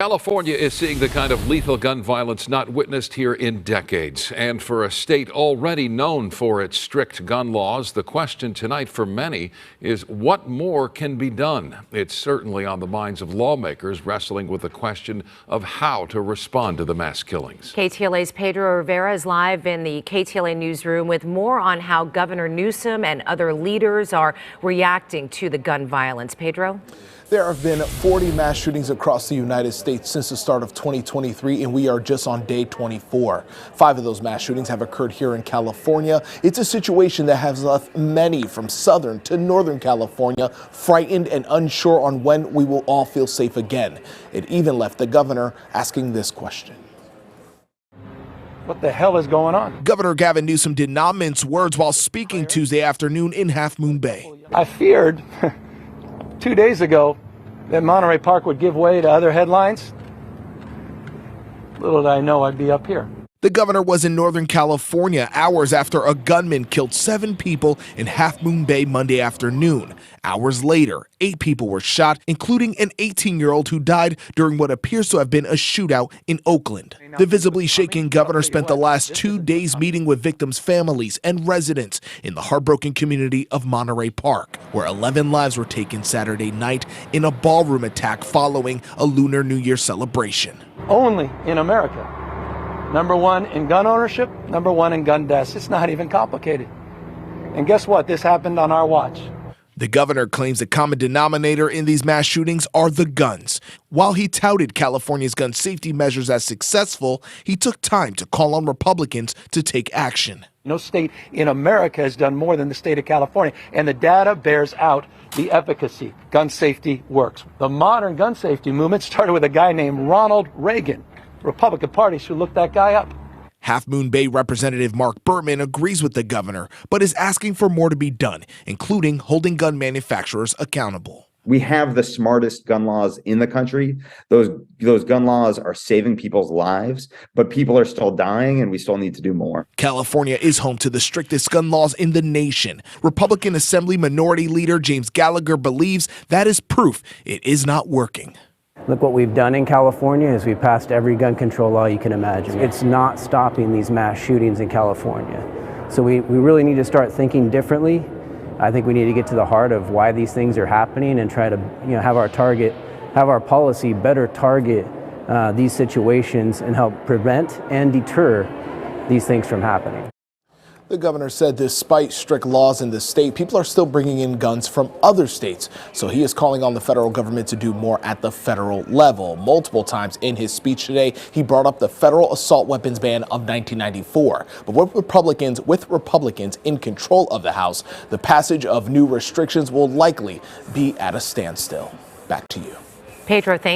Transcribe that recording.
California is seeing the kind of lethal gun violence not witnessed here in decades. And for a state already known for its strict gun laws, the question tonight for many is what more can be done? It's certainly on the minds of lawmakers wrestling with the question of how to respond to the mass killings. KTLA's Pedro Rivera is live in the KTLA newsroom with more on how Governor Newsom and other leaders are reacting to the gun violence. Pedro? There have been 40 mass shootings across the United States since the start of 2023, and we are just on day 24. 5 of those mass shootings have occurred here in California. It's a situation that has left many from Southern to Northern California frightened and unsure on when we will all feel safe again. It even left the governor asking this question. What the hell is going on? Governor Gavin Newsom did not mince words while speaking Tuesday afternoon in Half Moon Bay. I feared 2 days ago that Monterey Park would give way to other headlines. Little did I know I'd be up here. The governor was in Northern California hours after a gunman killed 7 people in Half Moon Bay Monday afternoon. Hours later, 8 people were shot, including an 18-year-old who died during what appears to have been a shootout in Oakland. The visibly shaken governor spent the last 2 days meeting with victims' families and residents in the heartbroken community of Monterey Park, where 11 lives were taken Saturday night in a ballroom attack following a Lunar New Year celebration. Only in America. #1 in gun ownership, #1 in gun deaths. It's not even complicated. And guess what? This happened on our watch. The governor claims the common denominator in these mass shootings are the guns. While he touted California's gun safety measures as successful, he took time to call on Republicans to take action. No state in America has done more than the state of California, and the data bears out the efficacy. Gun safety works. The modern gun safety movement started with a guy named Ronald Reagan. Republican Party should look that guy up. Half Moon Bay Representative Mark Bertman agrees with the governor, but is asking for more to be done, including holding gun manufacturers accountable. We have the smartest gun laws in the country. Those gun laws are saving people's lives, but people are still dying and we still need to do more. California is home to the strictest gun laws in the nation. Republican Assembly Minority Leader James Gallagher believes that is proof it is not working. Look, what we've done in California is we've passed every gun control law you can imagine. It's not stopping these mass shootings in California. So we really need to start thinking differently. I think we need to get to the heart of why these things are happening and try to have our policy better target these situations and help prevent and deter these things from happening. The governor said despite strict laws in the state, people are still bringing in guns from other states. So he is calling on the federal government to do more at the federal level. Multiple times in his speech today, he brought up the federal assault weapons ban of 1994. But with Republicans in control of the House, the passage of new restrictions will likely be at a standstill. Back to you. Pedro, thank you.